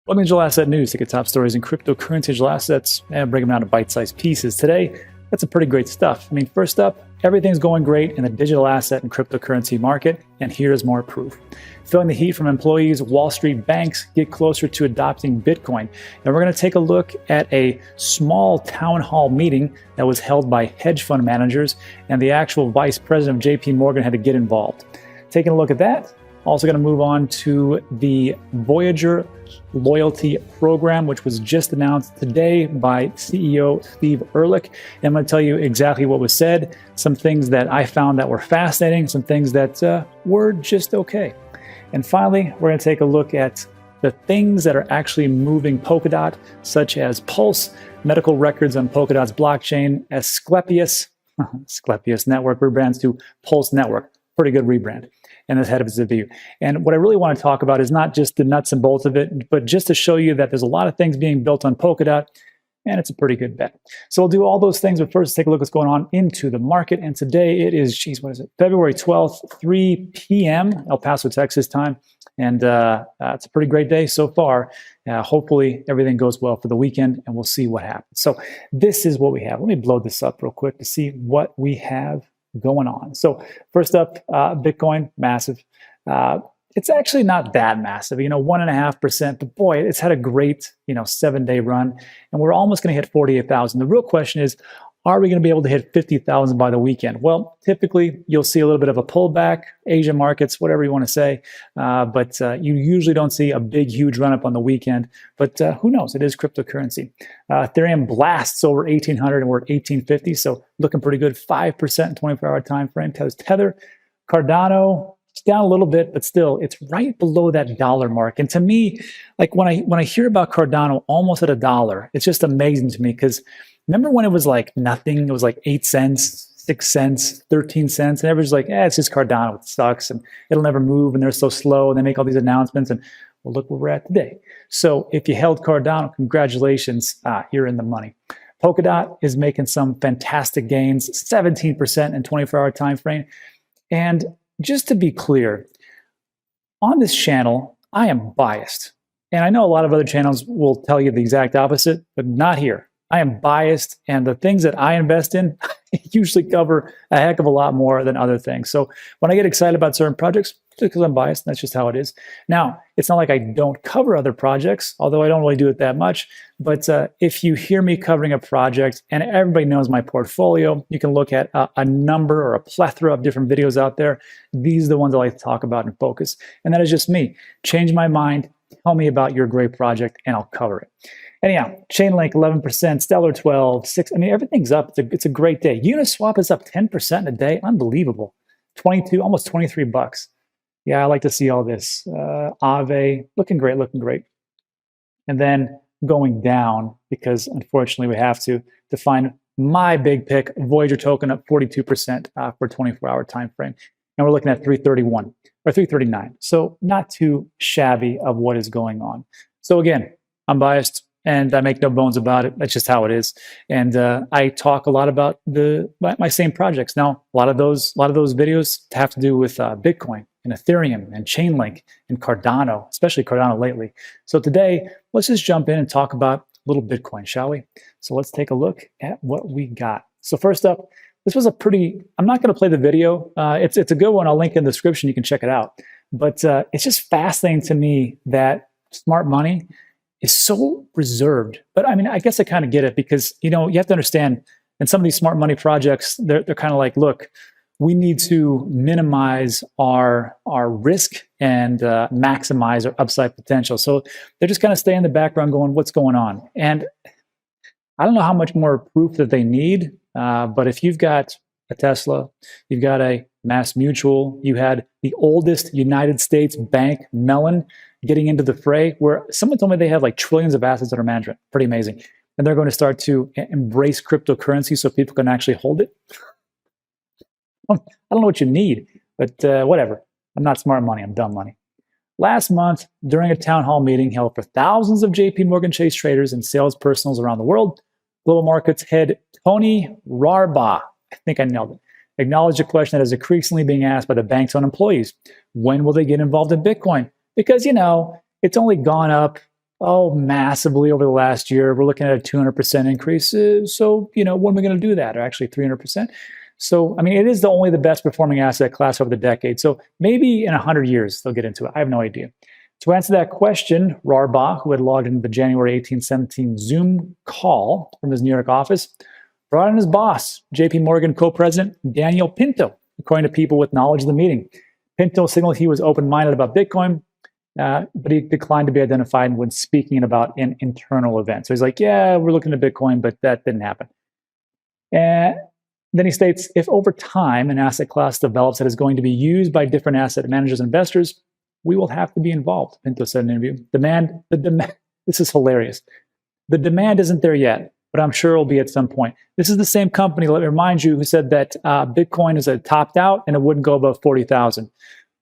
Welcome to Digital Asset News. Take the top stories in cryptocurrency digital assets and break them down to bite-sized pieces. Today, that's some pretty great stuff. First up, everything's going great in the digital asset and cryptocurrency market, and here's more proof. Feeling the heat from employees, Wall Street banks get closer to adopting Bitcoin. And we're going to take a look at a small town hall meeting that was held by hedge fund managers, and the actual vice president of JP Morgan had to get involved. Taking a look at that, also going to move on to the Voyager loyalty program, which was just announced today by CEO Steve Ehrlich. And I'm going to tell you exactly what was said, some things that I found that were fascinating, some things that were just okay. And finally, we're going to take a look at the things that are actually moving Polkadot, such as Pulse, medical records on Polkadot's blockchain, Asclepius Network rebrands to Pulse Network. Pretty good rebrand. And that's head of its review. And what I really want to talk about is not just the nuts and bolts of it, but just to show you that there's a lot of things being built on Polkadot, and it's a pretty good bet. So we'll do all those things, but first take a look at what's going on into the market. And today it is, February 12th, 3 p.m. El Paso, Texas time. And it's a pretty great day so far. Hopefully everything goes well for the weekend, and we'll see what happens. So this is what we have. Let me blow this up real quick to see what we have going on. So first up, Bitcoin, massive. It's actually not that massive, 1.5%, but boy, it's had a great, 7-day run, and we're almost going to hit 48,000. The real question is, are we going to be able to hit 50,000 by the weekend? Well, typically you'll see a little bit of a pullback, Asian markets, whatever you want to say, but you usually don't see a big, huge run up on the weekend, but who knows? It is cryptocurrency. Ethereum blasts over 1,800 and we're at 1,850, so looking pretty good, 5% in 24-hour time frame. Tether, Cardano, it's down a little bit, but still, it's right below that dollar mark. And to me, like when I hear about Cardano almost at $1, it's just amazing to me because remember when it was like nothing? It was like 8 cents, 6 cents, 13 cents, and everybody's like, it's just Cardano, it sucks, and it'll never move, and they're so slow, and they make all these announcements, and well, look where we're at today. So if you held Cardano, congratulations, you're in the money. Polkadot is making some fantastic gains, 17% in 24-hour time frame. And just to be clear, on this channel, I am biased. And I know a lot of other channels will tell you the exact opposite, but not here. I am biased, and the things that I invest in usually cover a heck of a lot more than other things. So when I get excited about certain projects, it's because I'm biased, that's just how it is. Now, it's not like I don't cover other projects, although I don't really do it that much. But if you hear me covering a project, and everybody knows my portfolio, you can look at a number or a plethora of different videos out there. These are the ones I like to talk about and focus. And that is just me. Change my mind, tell me about your great project, and I'll cover it. Anyhow, Chainlink 11%, Stellar 12, 6. Everything's up. It's a great day. Uniswap is up 10% in a day. Unbelievable. 22, almost 23 bucks. Yeah, I like to see all this. Aave, looking great, looking great. And then going down, because unfortunately we have to find my big pick, Voyager token up 42% for 24-hour time frame. And we're looking at 331 or 339. So not too shabby of what is going on. So again, I'm biased. And I make no bones about it. That's just how it is. And I talk a lot about my same projects. Now, a lot of those videos have to do with Bitcoin and Ethereum and Chainlink and Cardano, especially Cardano lately. So today, let's just jump in and talk about a little Bitcoin, shall we? So let's take a look at what we got. So first up, this was I'm not going to play the video. It's a good one. I'll link in the description. You can check it out. But it's just fascinating to me that smart money is so reserved. But I guess I kind of get it because, you have to understand, in some of these smart money projects, they're kind of like, look, we need to minimize our risk and maximize our upside potential. So they're just kind of staying in the background going, what's going on? And I don't know how much more proof that they need, but if you've got a Tesla, you've got a Mass Mutual, you had the oldest United States bank, Mellon, getting into the fray, where someone told me they have like trillions of assets under management. Pretty amazing. And they're going to start to embrace cryptocurrency so people can actually hold it. I don't know what you need, but whatever. I'm not smart money, I'm dumb money. Last month, during a town hall meeting held for thousands of JP Morgan Chase traders and sales personals around the world, Global Markets head Tony Rarba, I think I nailed it, acknowledged a question that is increasingly being asked by the bank's own employees. When will they get involved in Bitcoin? Because, it's only gone up Oh, massively over the last year. We're looking at a 200% increase. So, when are we going to do that? Or actually 300%. So, I mean, it is only the best performing asset class over the decade. So maybe in 100 years, they'll get into it. I have no idea. To answer that question, Rarba, who had logged into the January 1817 Zoom call from his New York office, brought in his boss, JP Morgan co-president Daniel Pinto, according to people with knowledge of the meeting. Pinto signaled he was open-minded about Bitcoin, but he declined to be identified when speaking about an internal event. So he's like, yeah, we're looking at Bitcoin, but that didn't happen. And then he states, if over time an asset class develops that is going to be used by different asset managers and investors, we will have to be involved, Pinto said in an interview. The demand, this is hilarious. The demand isn't there yet, but I'm sure it'll be at some point. This is the same company, let me remind you, who said that Bitcoin is topped out and it wouldn't go above 40,000.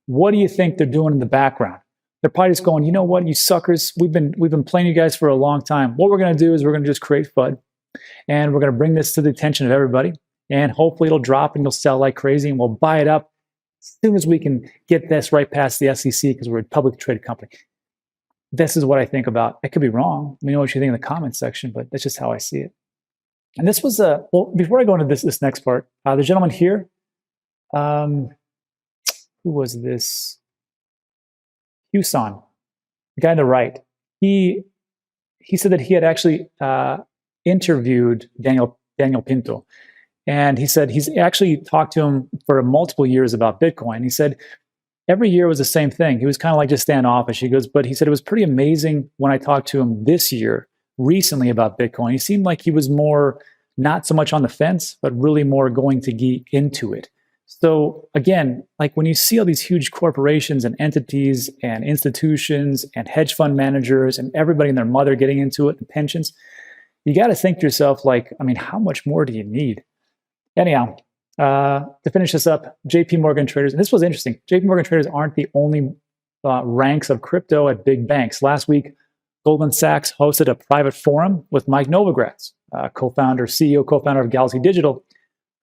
What do you think they're doing in the background? They're probably just going, you know what, you suckers, we've been playing you guys for a long time. What we're going to do is we're going to just create FUD, and we're going to bring this to the attention of everybody, and hopefully it'll drop and you'll sell like crazy, and we'll buy it up as soon as we can get this right past the SEC because we're a publicly traded company. This is what I think about. I could be wrong. Let me know what you think in the comments section, but that's just how I see it. And this was well, before I go into this next part, the gentleman here, who was this? Huson, the guy on the right. He said that he had actually interviewed Daniel Pinto, and he said he's actually talked to him for multiple years about Bitcoin. He said every year was the same thing. He was kind of like just standoffish. He goes, but he said it was pretty amazing when I talked to him this year, recently, about Bitcoin. He seemed like he was more, not so much on the fence, but really more going to get into it. So again, like when you see all these huge corporations and entities and institutions and hedge fund managers and everybody and their mother getting into it and pensions, you got to think to yourself, like, I mean, how much more do you need? Anyhow, to finish this up, JP Morgan traders, and this was interesting, JP Morgan traders aren't the only ranks of crypto at big banks. Last week, Goldman Sachs hosted a private forum with Mike Novogratz, CEO, co-founder of Galaxy Digital,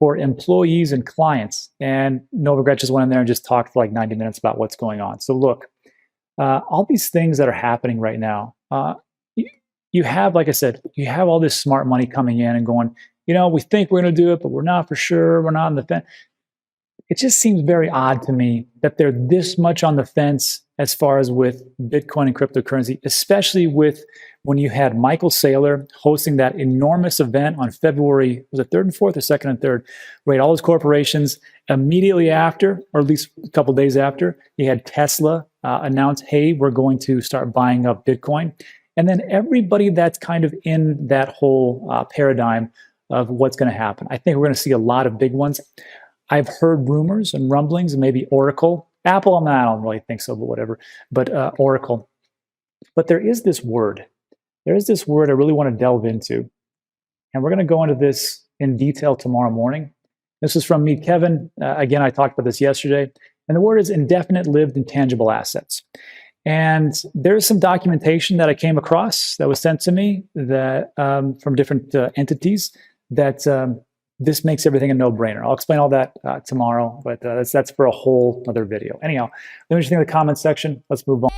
for employees and clients. And Novogratz just went in there and just talked for like 90 minutes about what's going on. So look, all these things that are happening right now, you have, like I said, you have all this smart money coming in and going, we think we're going to do it, but we're not for sure. We're not on the fence. It just seems very odd to me that they're this much on the fence as far as with Bitcoin and cryptocurrency, especially with when you had Michael Saylor hosting that enormous event on February, was it 3rd and 4th or 2nd and 3rd, where all his corporations immediately after, or at least a couple days after, you had Tesla announce, hey, we're going to start buying up Bitcoin. And then everybody that's kind of in that whole paradigm of what's going to happen. I think we're going to see a lot of big ones. I've heard rumors and rumblings, and maybe Oracle. Apple, I don't really think so, but whatever. But Oracle. But there is this word. There is this word I really want to delve into. And we're going to go into this in detail tomorrow morning. This is from Meet Kevin. Again, I talked about this yesterday. And the word is indefinite lived intangible assets. And there's some documentation that I came across that was sent to me that from different entities that this makes everything a no-brainer. I'll explain all that tomorrow, but that's for a whole other video. Anyhow, let me just think in the comments section. Let's move on.